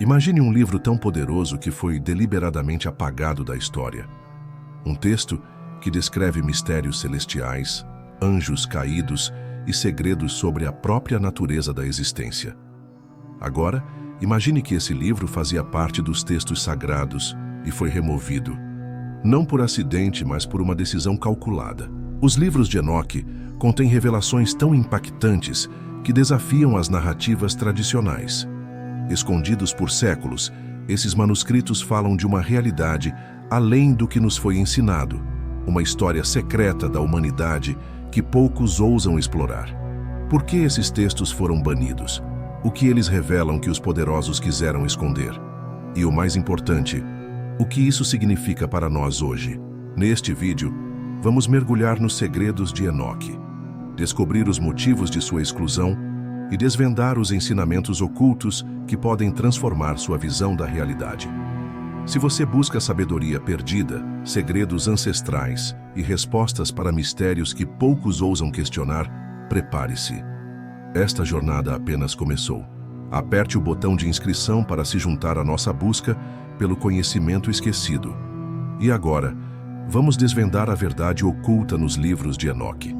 Imagine um livro tão poderoso que foi deliberadamente apagado da história. Um texto que descreve mistérios celestiais, anjos caídos e segredos sobre a própria natureza da existência. Agora, imagine que esse livro fazia parte dos textos sagrados e foi removido, não por acidente, mas por uma decisão calculada. Os livros de Enoque contêm revelações tão impactantes que desafiam as narrativas tradicionais. Escondidos por séculos, esses manuscritos falam de uma realidade além do que nos foi ensinado, uma história secreta da humanidade que poucos ousam explorar. Por que esses textos foram banidos? O que eles revelam que os poderosos quiseram esconder? E o mais importante, o que isso significa para nós hoje? Neste vídeo, vamos mergulhar nos segredos de Enoque, descobrir os motivos de sua exclusão e desvendar os ensinamentos ocultos que podem transformar sua visão da realidade. Se você busca sabedoria perdida, segredos ancestrais e respostas para mistérios que poucos ousam questionar, prepare-se. Esta jornada apenas começou. Aperte o botão de inscrição para se juntar à nossa busca pelo conhecimento esquecido. E agora, vamos desvendar a verdade oculta nos livros de Enoque.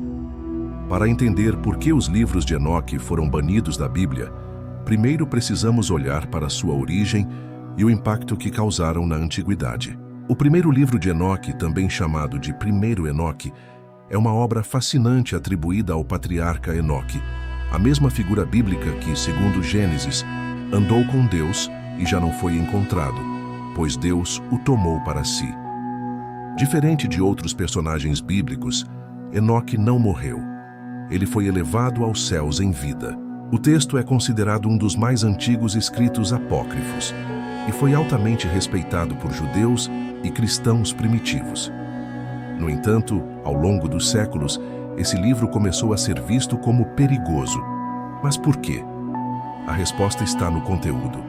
Para entender por que os livros de Enoque foram banidos da Bíblia, primeiro precisamos olhar para sua origem e o impacto que causaram na antiguidade. O primeiro livro de Enoque, também chamado de Primeiro Enoque, é uma obra fascinante atribuída ao patriarca Enoque, a mesma figura bíblica que, segundo Gênesis, andou com Deus e já não foi encontrado, pois Deus o tomou para si. Diferente de outros personagens bíblicos, Enoque não morreu. Ele foi elevado aos céus em vida. O texto é considerado um dos mais antigos escritos apócrifos e foi altamente respeitado por judeus e cristãos primitivos. No entanto, ao longo dos séculos, esse livro começou a ser visto como perigoso. Mas por quê? A resposta está no conteúdo.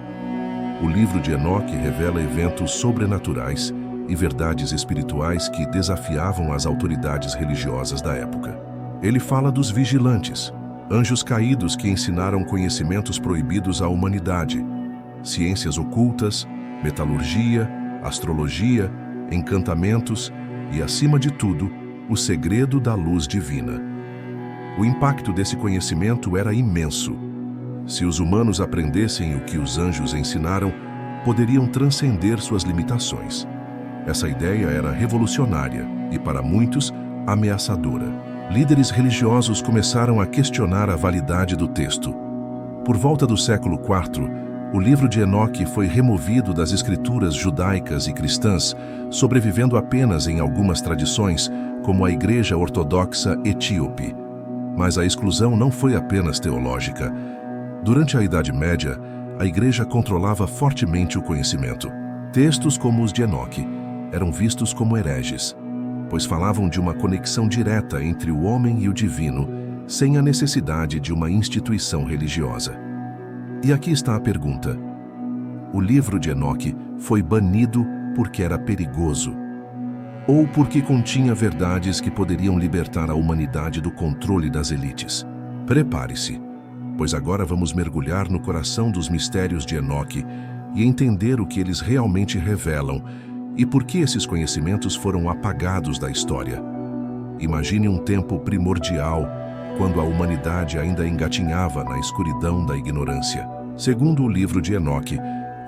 O livro de Enoque revela eventos sobrenaturais e verdades espirituais que desafiavam as autoridades religiosas da época. Ele fala dos vigilantes, anjos caídos que ensinaram conhecimentos proibidos à humanidade, ciências ocultas, metalurgia, astrologia, encantamentos e, acima de tudo, o segredo da luz divina. O impacto desse conhecimento era imenso. Se os humanos aprendessem o que os anjos ensinaram, poderiam transcender suas limitações. Essa ideia era revolucionária e, para muitos, ameaçadora. Líderes religiosos começaram a questionar a validade do texto. Por volta do século IV, o livro de Enoque foi removido das escrituras judaicas e cristãs, sobrevivendo apenas em algumas tradições, como a Igreja Ortodoxa Etíope. Mas a exclusão não foi apenas teológica. Durante a Idade Média, a Igreja controlava fortemente o conhecimento. Textos como os de Enoque eram vistos como hereges, pois falavam de uma conexão direta entre o homem e o divino, sem a necessidade de uma instituição religiosa. E aqui está a pergunta: o livro de Enoque foi banido porque era perigoso? Ou porque continha verdades que poderiam libertar a humanidade do controle das elites? Prepare-se, pois agora vamos mergulhar no coração dos mistérios de Enoque e entender o que eles realmente revelam e por que esses conhecimentos foram apagados da história. Imagine um tempo primordial, quando a humanidade ainda engatinhava na escuridão da ignorância. Segundo o livro de Enoque,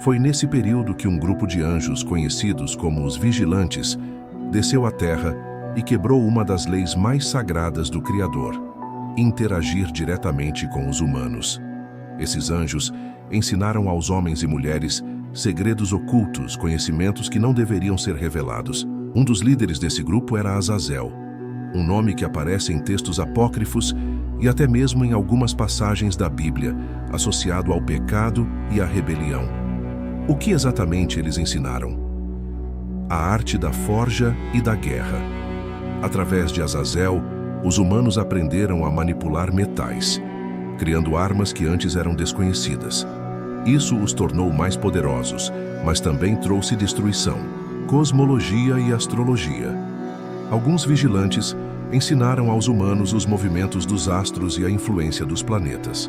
foi nesse período que um grupo de anjos conhecidos como os vigilantes desceu à Terra e quebrou uma das leis mais sagradas do Criador: interagir diretamente com os humanos. Esses anjos ensinaram aos homens e mulheres segredos ocultos, conhecimentos que não deveriam ser revelados. Um dos líderes desse grupo era Azazel, um nome que aparece em textos apócrifos e até mesmo em algumas passagens da Bíblia, associado ao pecado e à rebelião. O que exatamente eles ensinaram? A arte da forja e da guerra. Através de Azazel, os humanos aprenderam a manipular metais, criando armas que antes eram desconhecidas. Isso os tornou mais poderosos, mas também trouxe destruição, cosmologia e astrologia. Alguns vigilantes ensinaram aos humanos os movimentos dos astros e a influência dos planetas.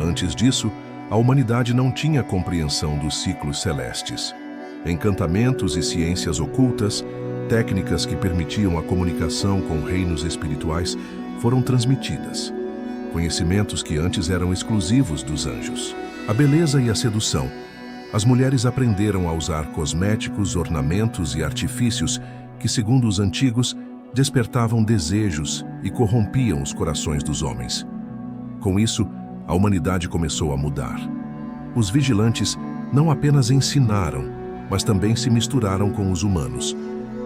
Antes disso, a humanidade não tinha compreensão dos ciclos celestes. Encantamentos e ciências ocultas, técnicas que permitiam a comunicação com reinos espirituais, foram transmitidas. Conhecimentos que antes eram exclusivos dos anjos. A beleza e a sedução. As mulheres aprenderam a usar cosméticos, ornamentos e artifícios que, segundo os antigos, despertavam desejos e corrompiam os corações dos homens. Com isso, a humanidade começou a mudar. Os vigilantes não apenas ensinaram, mas também se misturaram com os humanos,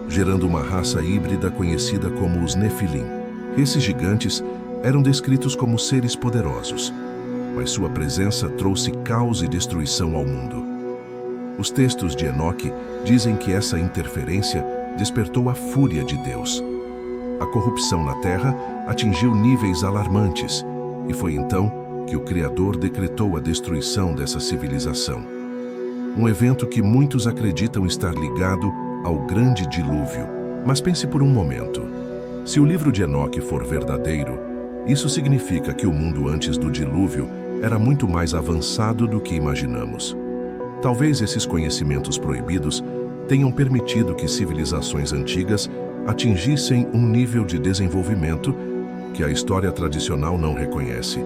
gerando uma raça híbrida conhecida como os Nefilim. Esses gigantes eram descritos como seres poderosos, mas sua presença trouxe caos e destruição ao mundo. Os textos de Enoque dizem que essa interferência despertou a fúria de Deus. A corrupção na terra atingiu níveis alarmantes, e foi então que o Criador decretou a destruição dessa civilização. Um evento que muitos acreditam estar ligado ao grande dilúvio. Mas pense por um momento. Se o livro de Enoque for verdadeiro, isso significa que o mundo antes do dilúvio era muito mais avançado do que imaginamos. Talvez esses conhecimentos proibidos tenham permitido que civilizações antigas atingissem um nível de desenvolvimento que a história tradicional não reconhece.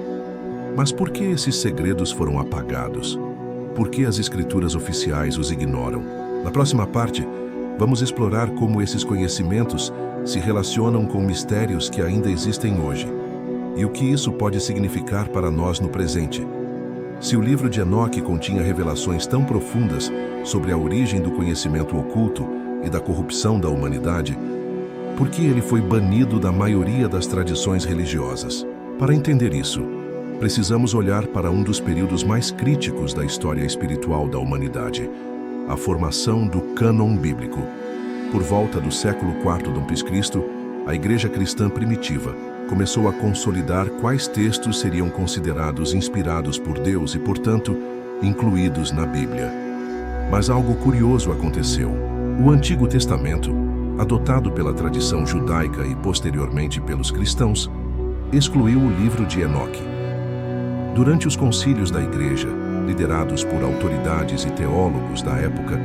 Mas por que esses segredos foram apagados? Por que as escrituras oficiais os ignoram? Na próxima parte, vamos explorar como esses conhecimentos se relacionam com mistérios que ainda existem hoje e o que isso pode significar para nós no presente. Se o livro de Enoque continha revelações tão profundas sobre a origem do conhecimento oculto e da corrupção da humanidade, por que ele foi banido da maioria das tradições religiosas? Para entender isso, precisamos olhar para um dos períodos mais críticos da história espiritual da humanidade, a formação do cânon bíblico. Por volta do século IV d.C., a Igreja cristã primitiva começou a consolidar quais textos seriam considerados inspirados por Deus e, portanto, incluídos na Bíblia. Mas algo curioso aconteceu. O Antigo Testamento, adotado pela tradição judaica e posteriormente pelos cristãos, excluiu o livro de Enoque. Durante os concílios da Igreja, liderados por autoridades e teólogos da época,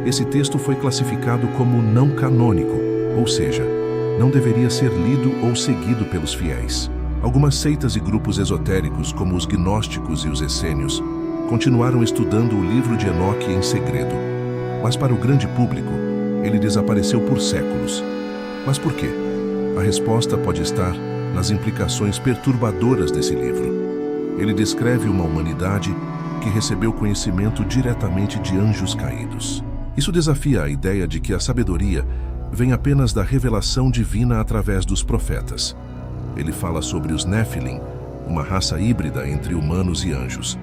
esse texto foi classificado como não canônico, ou seja, não deveria ser lido ou seguido pelos fiéis. Algumas seitas e grupos esotéricos, como os gnósticos e os essênios, continuaram estudando o livro de Enoque em segredo, mas para o grande público, ele desapareceu por séculos. Mas por quê? A resposta pode estar nas implicações perturbadoras desse livro. Ele descreve uma humanidade que recebeu conhecimento diretamente de anjos caídos. Isso desafia a ideia de que a sabedoria vem apenas da revelação divina através dos profetas. Ele fala sobre os Nefilim, uma raça híbrida entre humanos e anjos.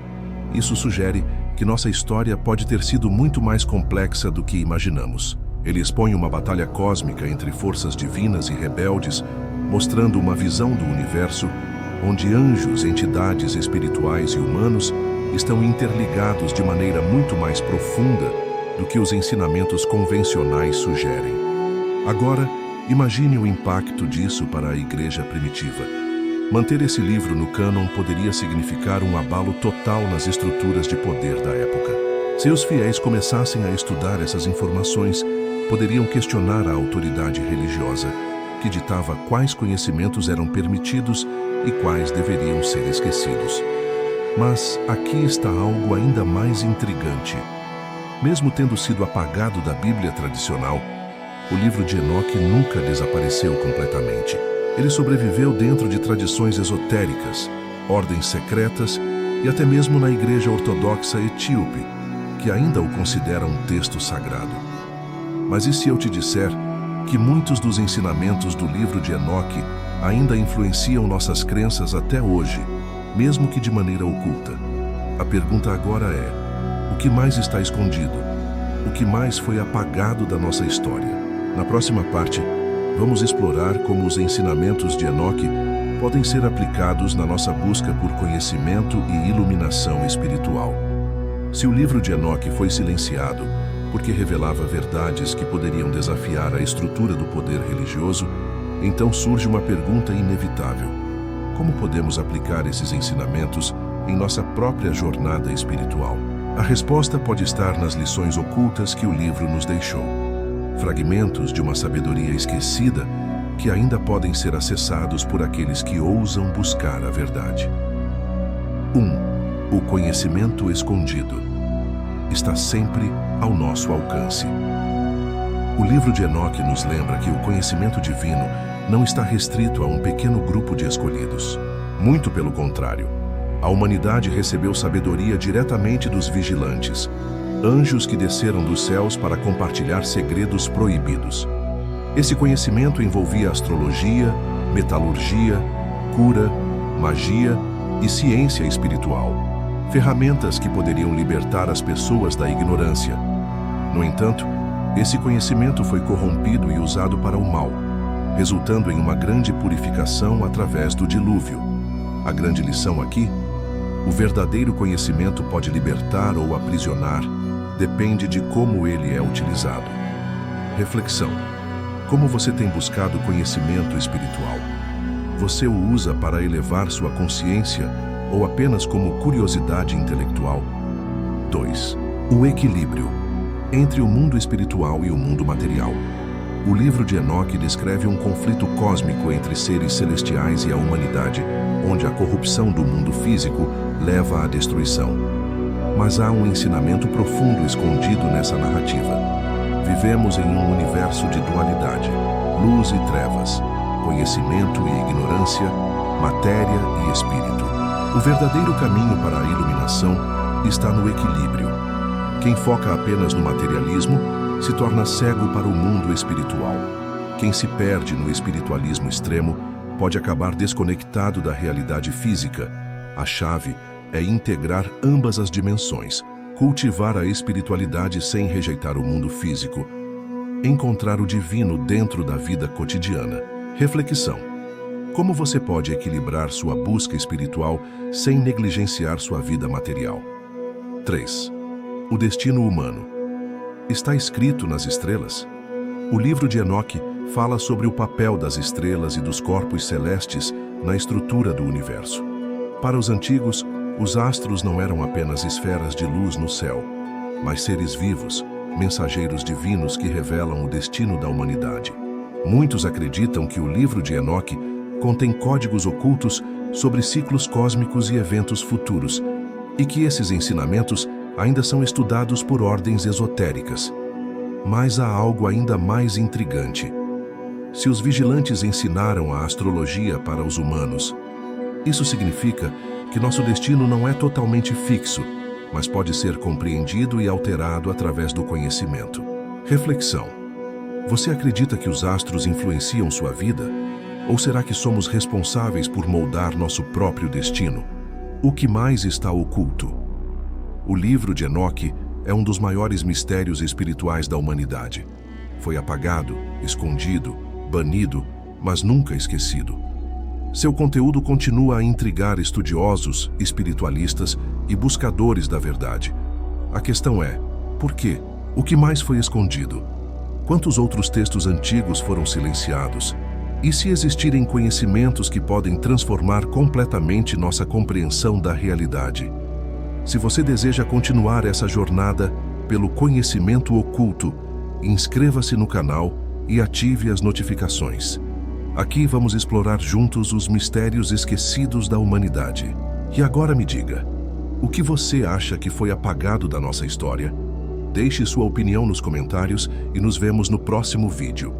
Isso sugere que nossa história pode ter sido muito mais complexa do que imaginamos. Ele expõe uma batalha cósmica entre forças divinas e rebeldes, mostrando uma visão do universo onde anjos, entidades espirituais e humanos estão interligados de maneira muito mais profunda do que os ensinamentos convencionais sugerem. Agora, imagine o impacto disso para a Igreja primitiva. Manter esse livro no cânon poderia significar um abalo total nas estruturas de poder da época. Se os fiéis começassem a estudar essas informações, poderiam questionar a autoridade religiosa, que ditava quais conhecimentos eram permitidos e quais deveriam ser esquecidos. Mas aqui está algo ainda mais intrigante. Mesmo tendo sido apagado da Bíblia tradicional, o livro de Enoque nunca desapareceu completamente. Ele sobreviveu dentro de tradições esotéricas, ordens secretas e até mesmo na Igreja Ortodoxa Etíope, que ainda o considera um texto sagrado. Mas e se eu te disser que muitos dos ensinamentos do livro de Enoque ainda influenciam nossas crenças até hoje, mesmo que de maneira oculta? A pergunta agora é: o que mais está escondido? O que mais foi apagado da nossa história? Na próxima parte, vamos explorar como os ensinamentos de Enoque podem ser aplicados na nossa busca por conhecimento e iluminação espiritual. Se o livro de Enoque foi silenciado porque revelava verdades que poderiam desafiar a estrutura do poder religioso, então surge uma pergunta inevitável: como podemos aplicar esses ensinamentos em nossa própria jornada espiritual? A resposta pode estar nas lições ocultas que o livro nos deixou. Fragmentos de uma sabedoria esquecida que ainda podem ser acessados por aqueles que ousam buscar a verdade. 1. O conhecimento escondido está sempre ao nosso alcance. O livro de Enoque nos lembra que o conhecimento divino não está restrito a um pequeno grupo de escolhidos. Muito pelo contrário, a humanidade recebeu sabedoria diretamente dos vigilantes, anjos que desceram dos céus para compartilhar segredos proibidos. Esse conhecimento envolvia astrologia, metalurgia, cura, magia e ciência espiritual, ferramentas que poderiam libertar as pessoas da ignorância. No entanto, esse conhecimento foi corrompido e usado para o mal, resultando em uma grande purificação através do dilúvio. A grande lição aqui: o verdadeiro conhecimento pode libertar ou aprisionar, depende de como ele é utilizado. Reflexão: como você tem buscado conhecimento espiritual? Você o usa para elevar sua consciência ou apenas como curiosidade intelectual? 2. O equilíbrio entre o mundo espiritual e o mundo material. O livro de Enoque descreve um conflito cósmico entre seres celestiais e a humanidade, onde a corrupção do mundo físico leva à destruição. Mas há um ensinamento profundo escondido nessa narrativa. Vivemos em um universo de dualidade, luz e trevas, conhecimento e ignorância, matéria e espírito. O verdadeiro caminho para a iluminação está no equilíbrio. Quem foca apenas no materialismo se torna cego para o mundo espiritual. Quem se perde no espiritualismo extremo pode acabar desconectado da realidade física. A chave é integrar ambas as dimensões, cultivar a espiritualidade sem rejeitar o mundo físico, encontrar o divino dentro da vida cotidiana. Reflexão: como você pode equilibrar sua busca espiritual sem negligenciar sua vida material? 3. O destino humano está escrito nas estrelas. O livro de Enoque fala sobre o papel das estrelas e dos corpos celestes na estrutura do universo. Para os antigos, os astros não eram apenas esferas de luz no céu, mas seres vivos, mensageiros divinos que revelam o destino da humanidade. Muitos acreditam que o livro de Enoque contém códigos ocultos sobre ciclos cósmicos e eventos futuros, e que esses ensinamentos ainda são estudados por ordens esotéricas. Mas há algo ainda mais intrigante. Se os vigilantes ensinaram a astrologia para os humanos, isso significa que nosso destino não é totalmente fixo, mas pode ser compreendido e alterado através do conhecimento. Reflexão: você acredita que os astros influenciam sua vida? Ou será que somos responsáveis por moldar nosso próprio destino? O que mais está oculto? O livro de Enoque é um dos maiores mistérios espirituais da humanidade. Foi apagado, escondido, banido, mas nunca esquecido. Seu conteúdo continua a intrigar estudiosos, espiritualistas e buscadores da verdade. A questão é: por quê? O que mais foi escondido? Quantos outros textos antigos foram silenciados? E se existirem conhecimentos que podem transformar completamente nossa compreensão da realidade? Se você deseja continuar essa jornada pelo conhecimento oculto, inscreva-se no canal e ative as notificações. Aqui vamos explorar juntos os mistérios esquecidos da humanidade. E agora me diga, o que você acha que foi apagado da nossa história? Deixe sua opinião nos comentários e nos vemos no próximo vídeo.